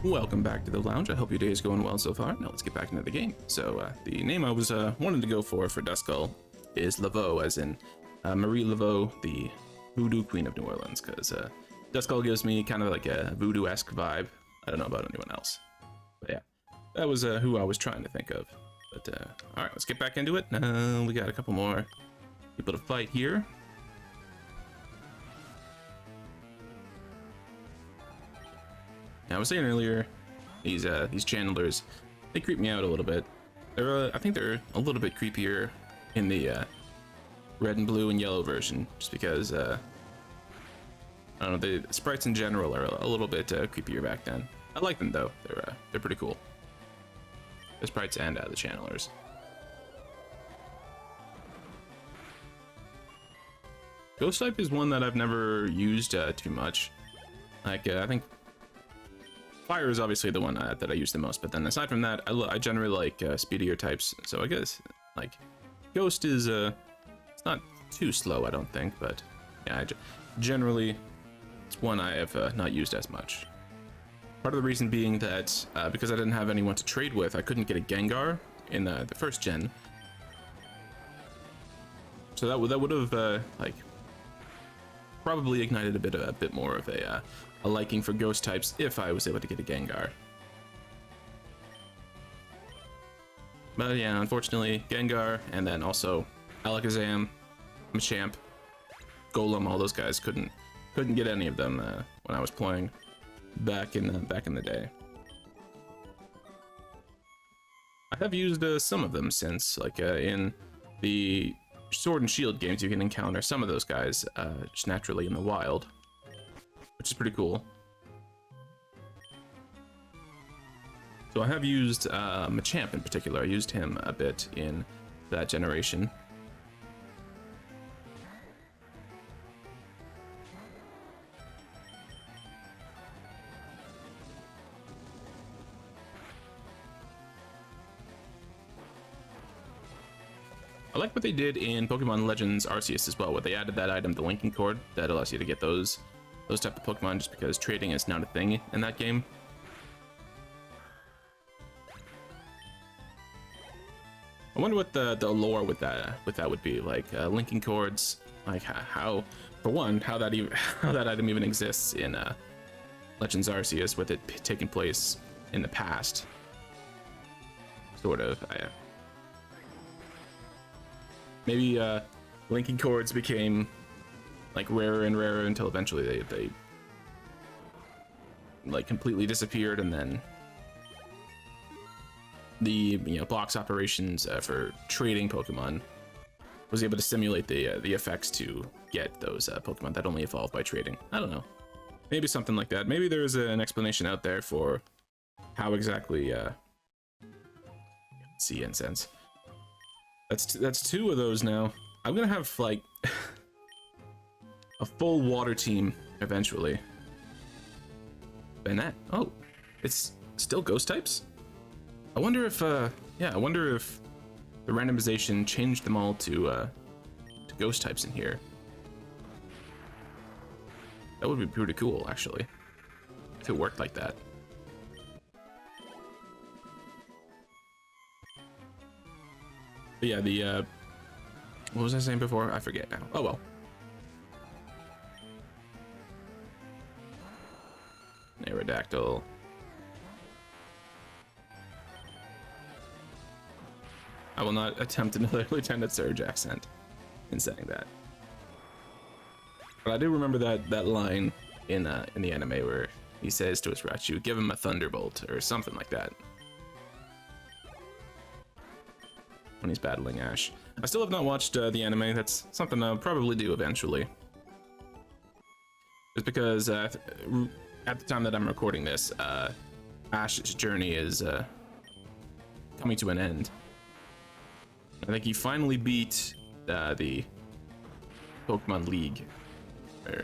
Welcome back to the lounge. I hope your day is going well so far. Now let's get back into the game. So the name I was wanting to go for Duskull is Laveau, as in Marie Laveau, the voodoo queen of New Orleans, because Duskull gives me kind of like a voodoo-esque vibe. I don't know about anyone else, but yeah, that was who I was trying to think of. But all right, let's get back into it. We got a couple more people to fight here. Now, I was saying earlier, these channelers, they creep me out a little bit. They're I think they're a little bit creepier in the red and blue and yellow version, just because I don't know, the sprites in general are a little bit creepier back then. I like them though; they're pretty cool. The sprites and the channelers. Ghost type is one that I've never used too much. Like I think Fire is obviously the one that I use the most, but then aside from that, I generally like speedier types. So I guess like Ghost is it's not too slow, I don't think, but yeah, generally it's one I have not used as much. Part of the reason being that because I didn't have anyone to trade with, I couldn't get a Gengar in the first gen. So that would have like probably ignited a bit more of a liking for ghost types if I was able to get a Gengar. But yeah, unfortunately, Gengar, and then also Alakazam, Machamp, Golem, all those guys couldn't get any of them when I was playing back in the day. I have used some of them since, like in the Sword and Shield games, you can encounter some of those guys just naturally in the wild, which is pretty cool. So I have used Machamp in particular. I used him a bit in that generation. I like what they did in Pokemon Legends Arceus as well, where they added that item, the linking cord, that allows you to get those type of Pokemon, just because trading is not a thing in that game. I wonder what the lore with that would be like. Linking cords, like how for one, how that item even exists in Legends Arceus, with it taking place in the past, sort of. Maybe linking cords became like rarer and rarer until eventually they like completely disappeared, and then the blocks operations for trading Pokemon was able to simulate the effects to get those Pokemon that only evolve by trading. I don't know, maybe something like that. Maybe there's an explanation out there for how exactly see incense. That's two of those now. I'm gonna have like a full water team eventually. Banette. Oh, it's still ghost types? I wonder if yeah, I wonder if the randomization changed them all to ghost types in here. That would be pretty cool, actually, if it worked like that. But yeah, the what was I saying before? I forget now. Oh well. Aerodactyl. I will not attempt another Lieutenant Surge accent in saying that. But I do remember that line in the anime where he says to his Raichu, "Give him a thunderbolt" or something like that, when he's battling Ash. I still have not watched the anime. That's something I'll probably do eventually. It's because at the time that I'm recording this, Ash's journey is coming to an end. I think he finally beat the Pokemon League, or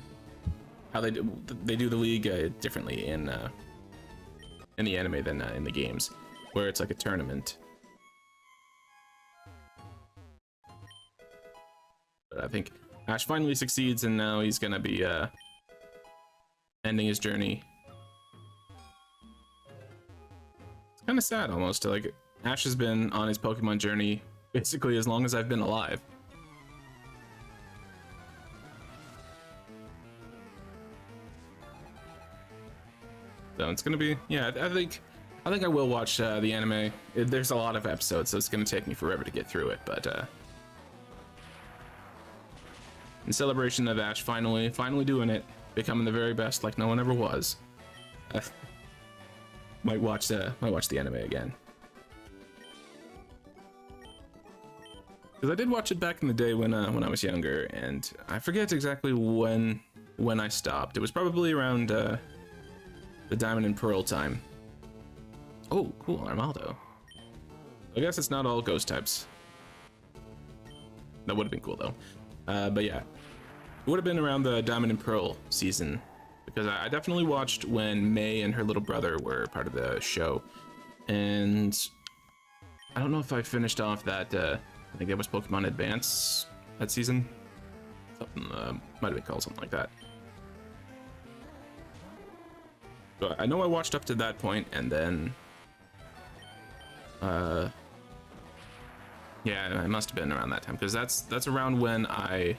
how they do the league differently in the anime than in the games, where it's like a tournament. But I think Ash finally succeeds, and now he's gonna be ending his journey Kind of sad almost. Like, Ash has been on his Pokemon journey basically as long as I've been alive. So it's gonna be, yeah, I think I will watch the anime. There's a lot of episodes, so it's gonna take me forever to get through it, but in celebration of Ash finally doing it, becoming the very best like no one ever was, might watch the anime again. Because I did watch it back in the day when I was younger, and I forget exactly when I stopped. It was probably around the Diamond and Pearl time. Oh, cool, Armaldo. I guess it's not all ghost types. That would have been cool though. But yeah, it would have been around the Diamond and Pearl season, because I definitely watched when May and her little brother were part of the show, and I don't know if I finished off that. I think it was Pokemon Advance that season. Something might have been called something like that. But I know I watched up to that point, and then yeah, it must have been around that time, because that's around when I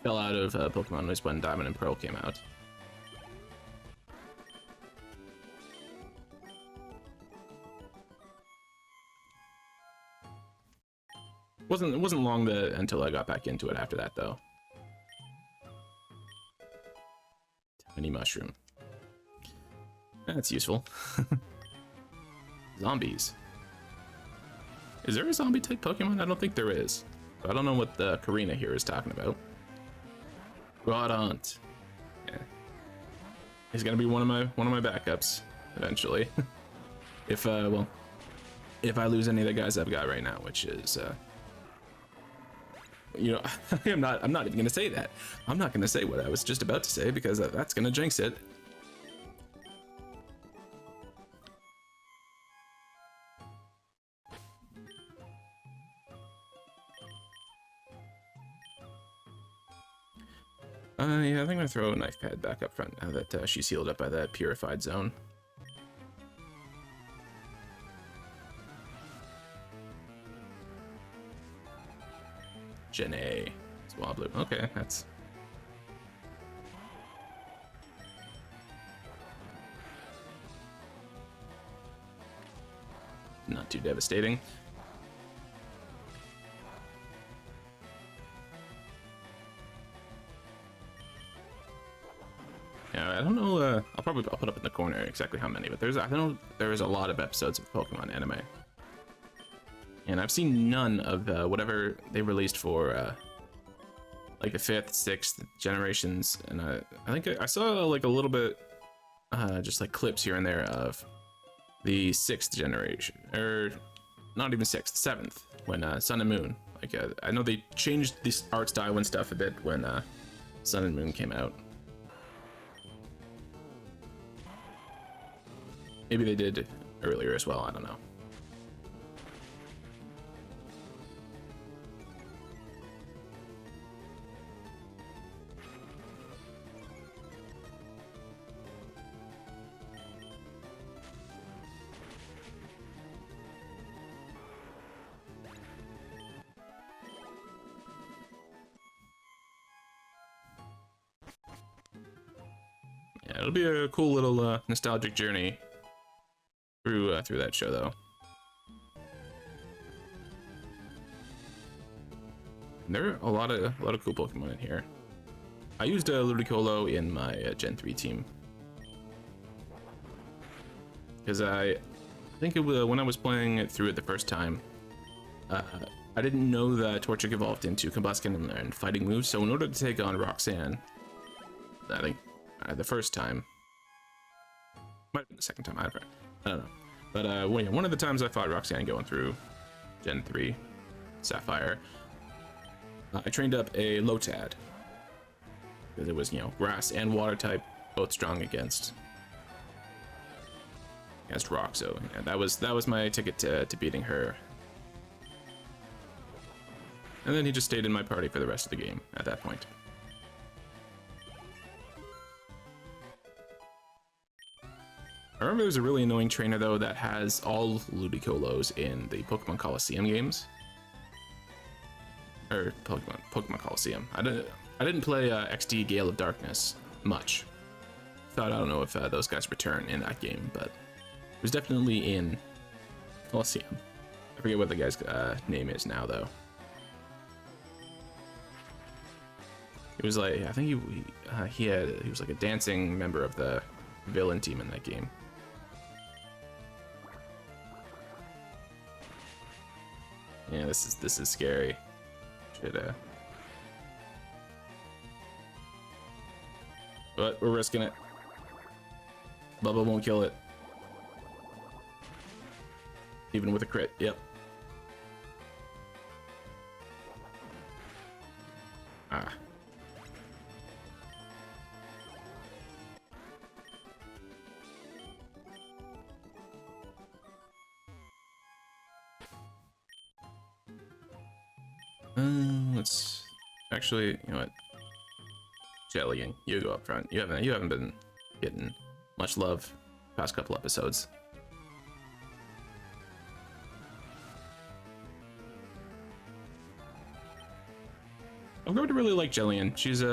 fell out of Pokemon, was when Diamond and Pearl came out. It wasn't long until I got back into it after that though. Tiny mushroom. That's useful. Zombies. Is there a zombie type Pokemon? I don't think there is. I don't know what the Karina here is talking about. Groudon. Yeah. He's gonna be one of my backups eventually. If well, if I lose any of the guys I've got right now, which is you know, I'm not even gonna say that. I'm not gonna say what I was just about to say, because that's gonna jinx it. Yeah, I think I'm gonna throw a knife pad back up front now that she's healed up by that purified zone. Janae. Swablu. Okay, that's... not too devastating. Yeah, I don't know, I'll put up in the corner exactly how many, but I know there's a lot of episodes of Pokemon anime. And I've seen none of whatever they released for like the 5th, 6th generations, and I think I saw like a little bit, just like clips here and there of the 6th generation, or not even 6th, 7th, when Sun and Moon. Like I know they changed this art style and stuff a bit when Sun and Moon came out. Maybe they did earlier as well, I don't know. Yeah, it'll be a cool little nostalgic journey through that show, though. And there are a lot of cool Pokemon in here. I used Ludicolo in my Gen 3 team, because I think it was when I was playing it through it the first time. I didn't know that Torchic evolved into Combustion and fighting moves, so in order to take on Roxanne, I think the first time, might have been the second time, I don't know. But one of the times I fought Roxanne going through Gen 3 Sapphire, I trained up a Lotad, because it was, you know, grass and water type, both strong against rock. So yeah, that was my ticket to beating her. And then he just stayed in my party for the rest of the game at that point. I remember there's a really annoying trainer though that has all Ludicolo's in the Pokemon Coliseum games. Or Pokemon Coliseum. I didn't play XD Gale of Darkness much. I don't know if those guys return in that game, but it was definitely in Coliseum. I forget what the guy's name is now though. It was like, I think he was like a dancing member of the villain team in that game. Yeah, this is scary. But we're risking it. Bubba won't kill it. Even with a crit, yep. Ah. Let's actually, you know what? Jellying, you go up front. You haven't been getting much love past couple episodes. I'm going to really like Jillian. She's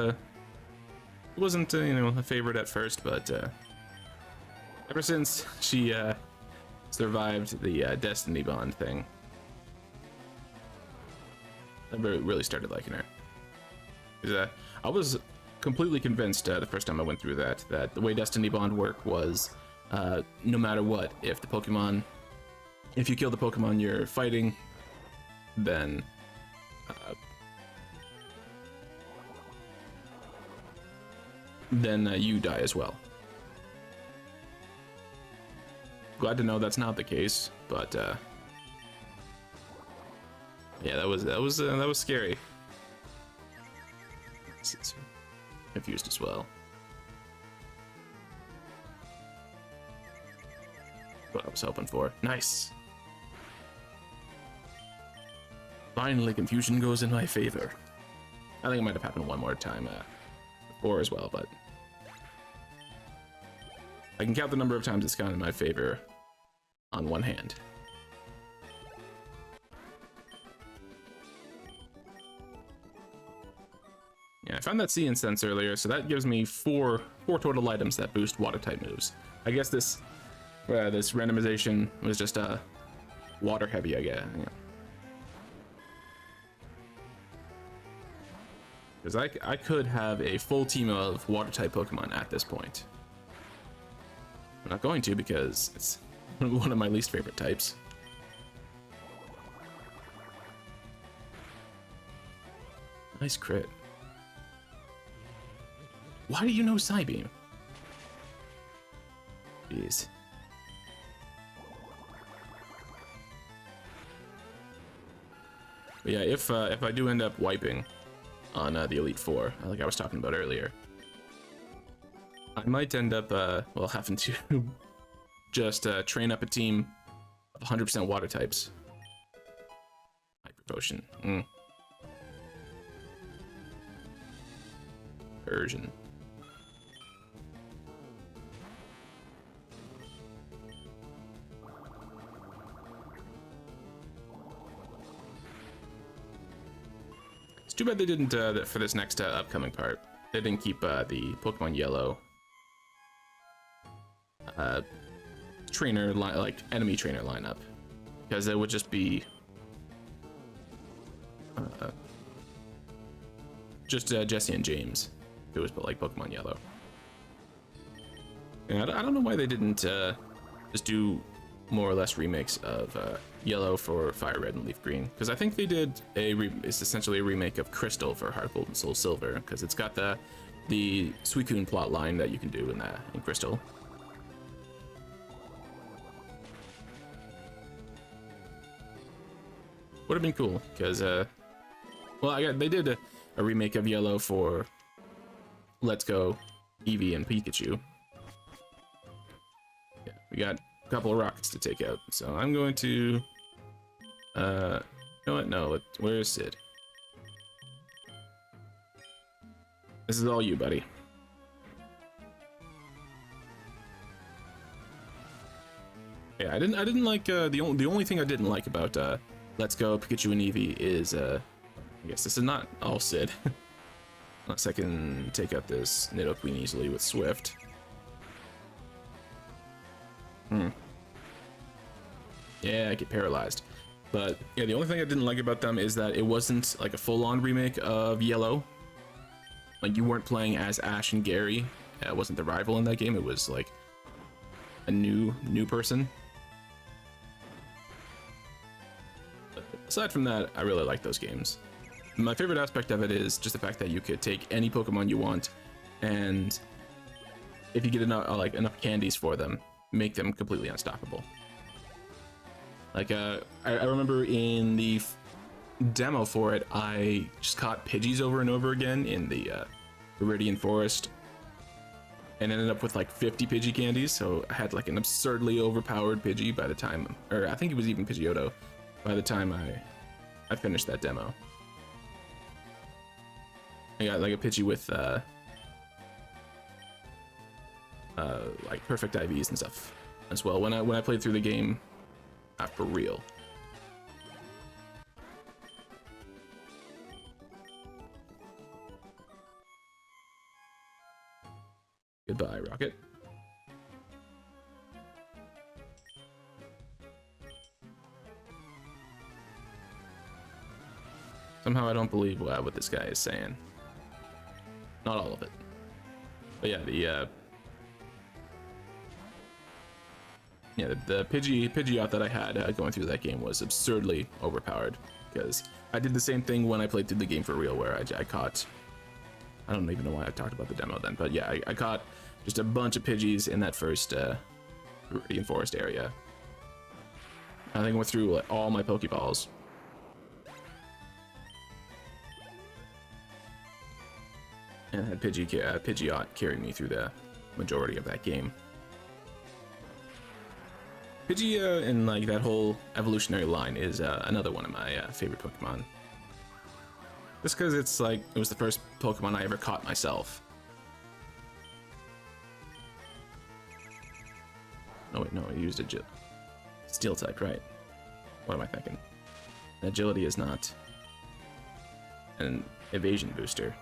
wasn't you know, a favorite at first, but ever since she survived the Destiny Bond thing, I really started liking her. Because I was completely convinced the first time I went through that the way Destiny Bond worked was no matter what, if you kill the Pokemon you're fighting, then you die as well. Glad to know that's not the case, but yeah, that was scary. It's confused as well. What I was hoping for. Nice. Finally, confusion goes in my favor. I think it might have happened one more time before as well, but I can count the number of times it's gone in my favor on one hand. Yeah, I found that sea incense earlier, so that gives me four total items that boost water type moves. I guess this randomization was just water heavy, I guess. Yeah. Because I could have a full team of water type Pokemon at this point. I'm not going to because it's one of my least favorite types. Nice crit. Why do you know Psybeam? Jeez. But yeah, if I do end up wiping on the Elite Four, like I was talking about earlier, I might end up well having to just train up a team of 100% water types. Hyper Potion. Persian. It's too bad they didn't for this next upcoming part. They didn't keep the Pokemon Yellow trainer like enemy trainer lineup, because it would just be just Jesse and James. It was like Pokemon Yellow. Yeah, I don't know why they didn't just do more or less remakes of Yellow for Fire Red and Leaf Green, because I think they did it's essentially a remake of Crystal for Heart Gold and Soul Silver, because it's got the Suicune plot line that you can do in Crystal. Would have been cool, because well, they did a remake of Yellow for Let's Go, Eevee, and Pikachu. Yeah, we got a couple of rockets to take out, so I'm going to you know what? No, where's Sid? This is all you, buddy. Yeah, I didn't like the only thing I didn't like about Let's Go Pikachu and Eevee is I guess this is not all Sid. Unless I can take out this Nidoqueen easily with Swift. Yeah, I get paralyzed. But yeah, the only thing I didn't like about them is that it wasn't like a full-on remake of Yellow. Like, you weren't playing as Ash and Gary. It wasn't the rival in that game. It was like a new person. But aside from that, I really like those games. My favorite aspect of it is just the fact that you could take any Pokemon you want, and if you get enough candies for them, make them completely unstoppable. Like I remember in the demo for it, I just caught Pidgeys over and over again in the Viridian Forest, and ended up with like 50 Pidgey candies. So I had like an absurdly overpowered Pidgey by the time, or I think it was even Pidgeotto, by the time I finished that demo. I got like a Pidgey with like perfect IVs and stuff as well when I played through the game for real. Goodbye, Rocket. Somehow I don't believe what this guy is saying. Not all of it. But yeah, the Pidgeot that I had going through that game was absurdly overpowered, because I did the same thing when I played through the game for real, where I caught, I don't even know why I talked about the demo then, but yeah, I caught just a bunch of Pidgeys in that first Viridian Forest area. I think I went through like, all my Pokeballs. And I had Pidgeot carry me through the majority of that game. Pidgey and like that whole evolutionary line is another one of my favorite Pokemon. Just because it's like, it was the first Pokemon I ever caught myself. Oh wait, no, I used Steel type, right? What am I thinking? Agility is not an evasion booster.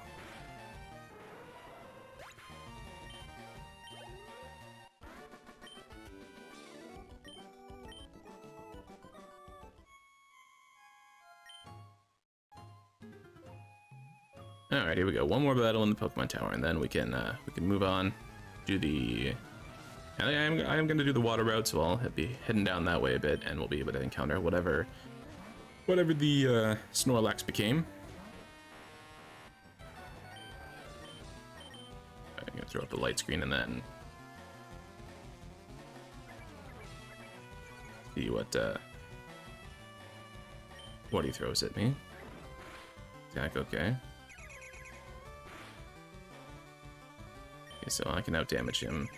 All right, here we go. One more battle in the Pokemon Tower, and then we can move on. Do the. I am going to do the water route, so I'll be heading down that way a bit, and we'll be able to encounter whatever the Snorlax became. I'm going to throw up the light screen and then see what he throws at me. Attack, okay. Okay, so I can out-damage him.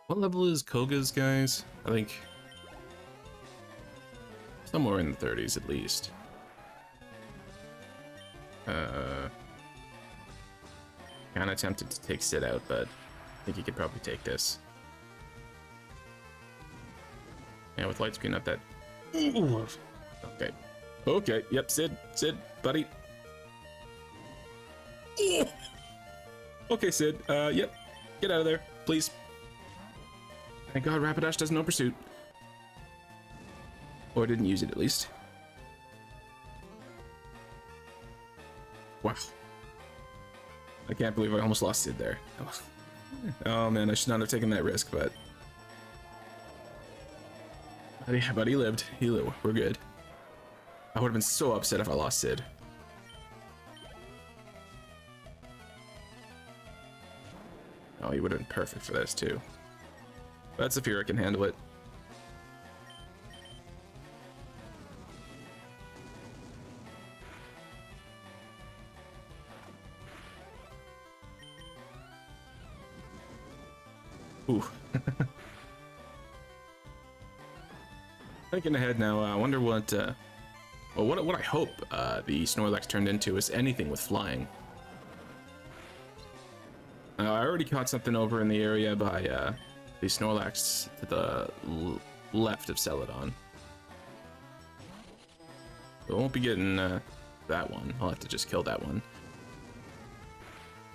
What level is Koga's, guys? I think somewhere in the 30s at least. Kinda tempted to take Sid out, but I think he could probably take this. Yeah, with light screen not that. Okay. Okay, yep, Sid, buddy. Okay, Sid, yep, get out of there, please. Thank God Rapidash does no pursuit. Or didn't use it, at least. Wow. I can't believe I almost lost Sid there. Oh man, I should not have taken that risk, but... But he lived. We're good. I would have been so upset if I lost Sid. Oh, he would have been perfect for this too. But Zafira can handle it. Ooh. Thinking ahead now, I wonder what well, what I hope the Snorlax turned into is anything with flying. I already caught something over in the area by the Snorlax to the left of Celadon. So I won't be getting that one. I'll have to just kill that one.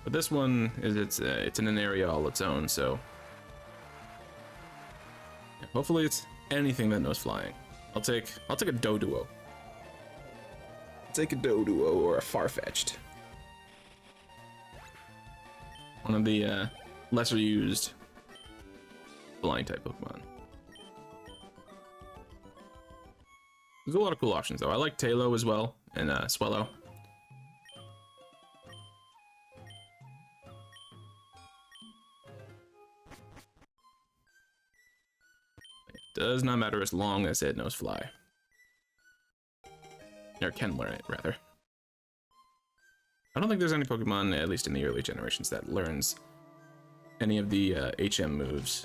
But this one is it's in an area all its own, so yeah, hopefully it's anything that knows flying. I'll take a Doduo. I'll take a Doduo or a Farfetch'd. One of the lesser used flying type Pokemon. There's a lot of cool options though. I like Tailo as well, and Swellow. It does not matter as long as it knows fly. Or can learn it, rather. I don't think there's any Pokemon, at least in the early generations, that learns any of the HM moves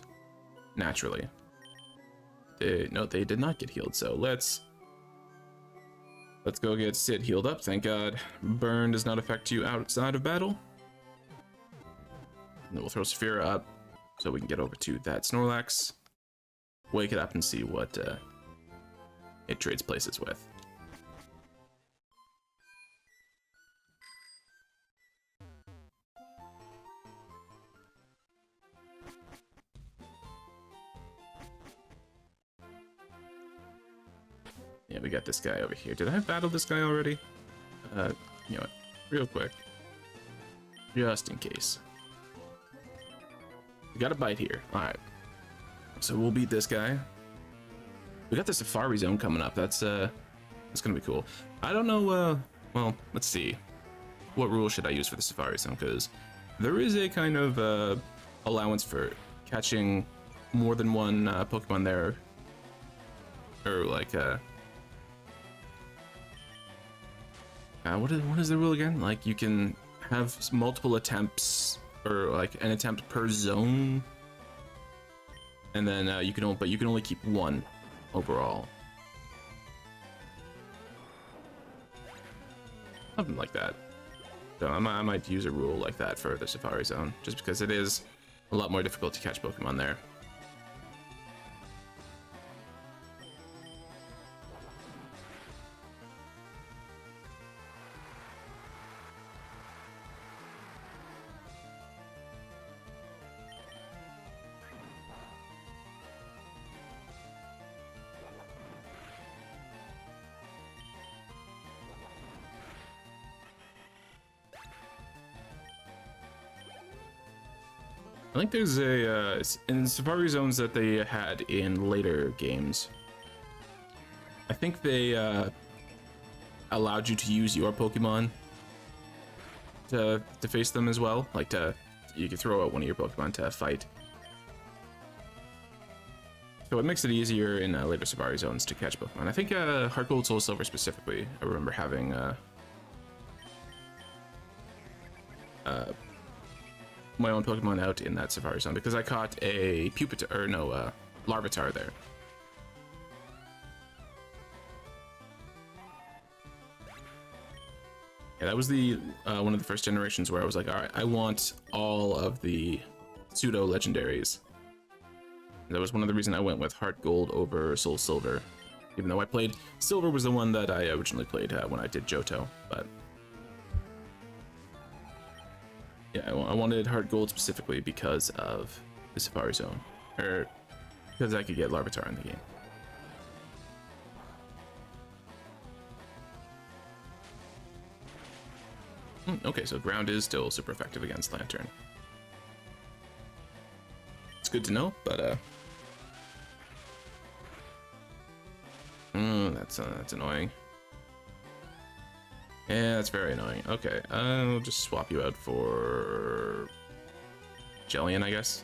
naturally. No, they did not get healed, so let's go get Sid healed up. Thank God burn does not affect you outside of battle. And then we'll throw Saphira up so we can get over to that Snorlax, wake it up and see what it trades places with. Yeah, we got this guy over here. Did I battle this guy already? You know what? Real quick. Just in case. We got a bite here. Alright. So we'll beat this guy. We got the Safari Zone coming up. That's gonna be cool. I don't know, well, let's see. What rule should I use for the Safari Zone? Because there is a kind of allowance for catching more than one Pokemon there. Or like, what is the rule again? Like you can have multiple attempts, or like an attempt per zone, and then you can only keep one overall. Something like that. So I might use a rule like that for the Safari Zone, just because it is a lot more difficult to catch Pokemon there. I think there's a in Safari Zones that they had in later games. I think they allowed you to use your Pokemon to face them as well. Like you could throw out one of your Pokemon to fight. So it makes it easier in later Safari Zones to catch Pokemon. I think Heart Gold, Soul Silver specifically, I remember having my own Pokemon out in that Safari Zone because I caught a Larvitar there. Yeah, that was the one of the first generations where I was like, all right, I want all of the pseudo legendaries. That was one of the reasons I went with Heart Gold over Soul Silver, even though I played Silver was the one that I originally played when I did Johto, but. Yeah, I wanted Heart Gold specifically because of the Safari Zone, or because I could get Larvitar in the game. Okay, so Ground is still super effective against Lantern. It's good to know, but that's annoying. Yeah, that's very annoying. Okay, I'll just swap you out for Jellian, I guess.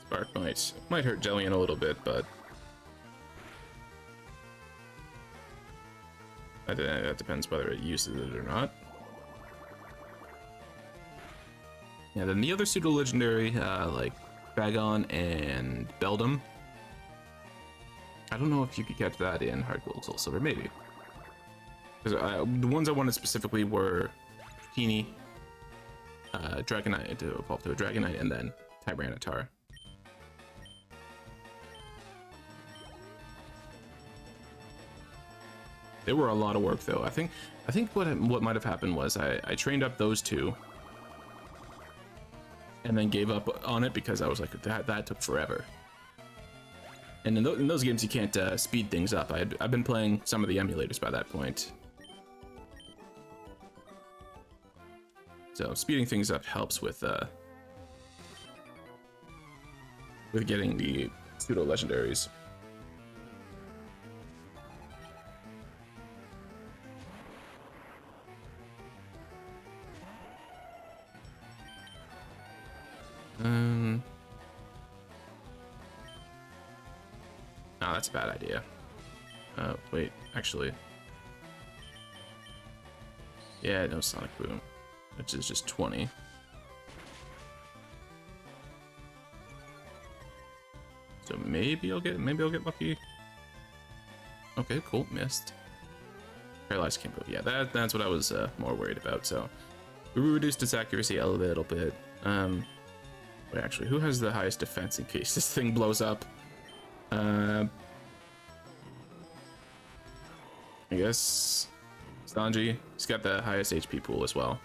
Spark might hurt Jellian a little bit, but that depends whether it uses it or not. Yeah, then the other pseudo legendary, like Bagon and Beldum, I don't know if you could catch that in Hard Gold, Soul Silver, maybe. Because the ones I wanted specifically were Teeny, Dragonite to evolve to a Dragonite, and then Tyranitar. They were a lot of work, though. I think what might have happened was I trained up those two, and then gave up on it because I was like, that took forever. And in those games, you can't speed things up. I've been playing some of the emulators by that point, so speeding things up helps with getting the pseudo legendaries. No, that's a bad idea. Wait, actually. Yeah, no Sonic Boom, which is just 20. So maybe I'll get lucky. Okay, cool, missed. Paralyzed can't move. Yeah, that's what I was more worried about. So we reduced its accuracy a little bit. Wait, actually, who has the highest defense in case this thing blows up? I guess Sanji. He's got the highest HP pool as well.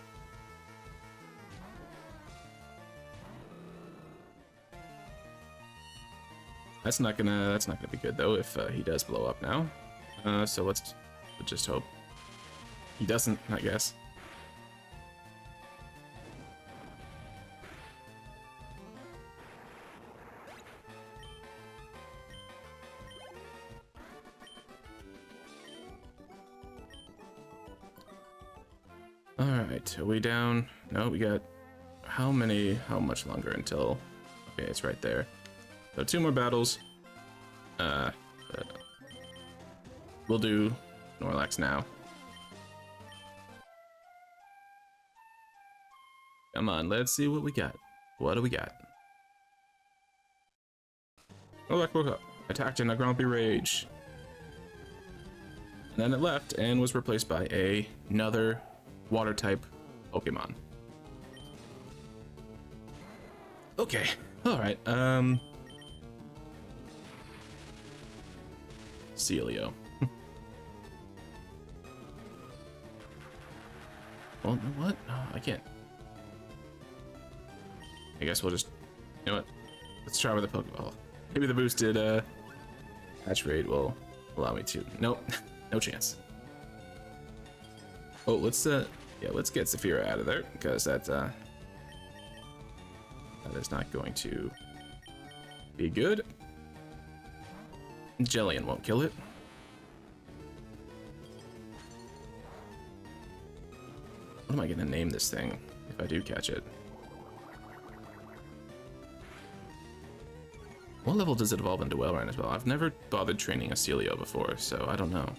That's not gonna be good though if he does blow up now. So let's just hope he doesn't, I guess. Alright, are we down? No, we got how much longer until... Okay, it's right there. So 2 more battles. We'll do Snorlax now. Come on, let's see what we got. What do we got? Snorlax woke up, attacked in a grumpy rage. And then it left and was replaced by another water type Pokemon. Okay, alright, Celio. Well, what? No, I can't. I guess we'll just, you know what? Let's try with the Pokeball. Maybe the boosted hatch rate will allow me to. Nope, no chance. Oh, let's yeah, let's get Saphira out of there because that is not going to be good. Jellian won't kill it. What am I gonna name this thing if I do catch it? What level does it evolve into Wellrun as well? I've never bothered training a Celio before, so I don't know.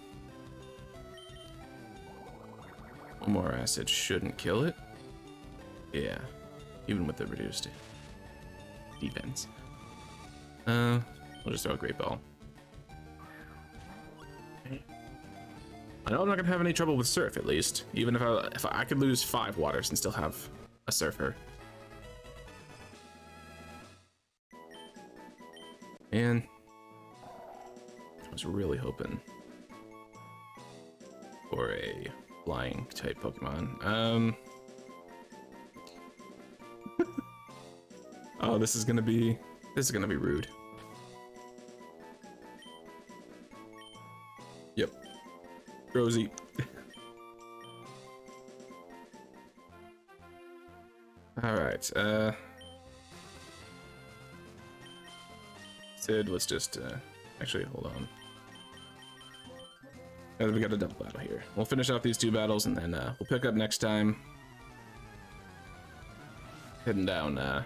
One more acid shouldn't kill it. Yeah, even with the reduced defense. We'll just throw a Great Ball. I know I'm not gonna have any trouble with Surf, at least. Even if I could lose 5 waters and still have a Surfer. And I was really hoping for a flying type Pokemon. Oh, this is gonna be rude. Yep. Rosie. Alright, Sid, let's just, actually, hold on. We got a double battle here. We'll finish off these 2 battles, and then, we'll pick up next time. Heading down, to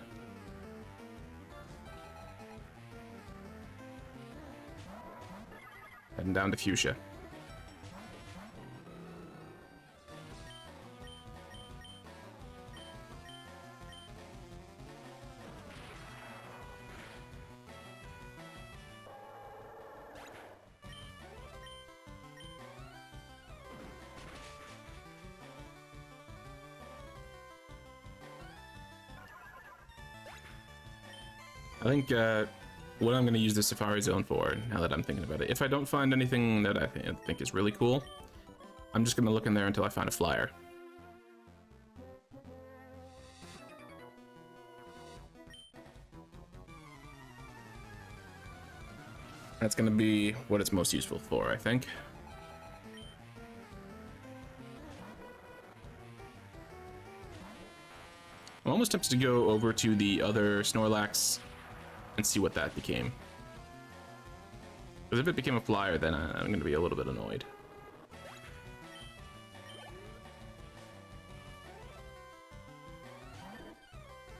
Fuchsia. I think what I'm going to use the Safari Zone for, now that I'm thinking about it, if I don't find anything that I think is really cool, I'm just going to look in there until I find a flyer. That's going to be what it's most useful for, I think. I'm almost tempted to go over to the other Snorlax and see what that became. Because if it became a flyer, then I'm going to be a little bit annoyed.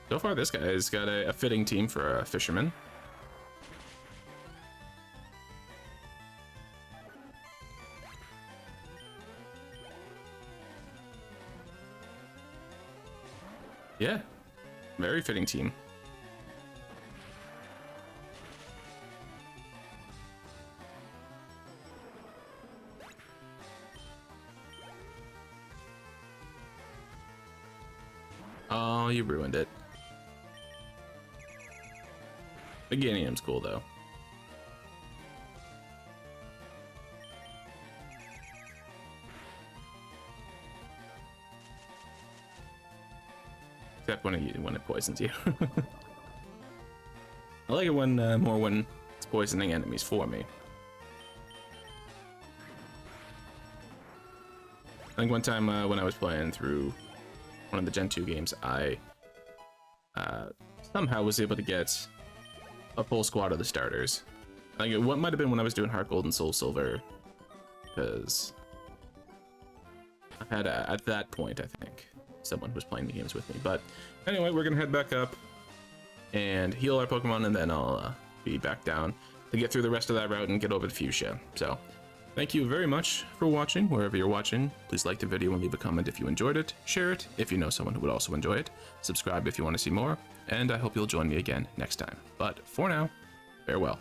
So far, this guy's got a fitting team for a fisherman. Yeah, very fitting team. Oh, you ruined it. Meganium's cool though. Except when it poisons you. I like it when more when it's poisoning enemies for me. I think one time when I was playing through one of the Gen 2 games, I somehow was able to get a full squad of the starters. I think what might have been when I was doing Heart Gold and Soul Silver, because I had at that point, I think, someone who was playing the games with me. But anyway, we're gonna head back up and heal our Pokemon, and then I'll be back down to get through the rest of that route and get over to Fuchsia. So thank you very much for watching wherever you're watching. Please like the video and leave a comment if you enjoyed it, share it if you know someone who would also enjoy it, subscribe if you want to see more, and I hope you'll join me again next time. But for now, farewell.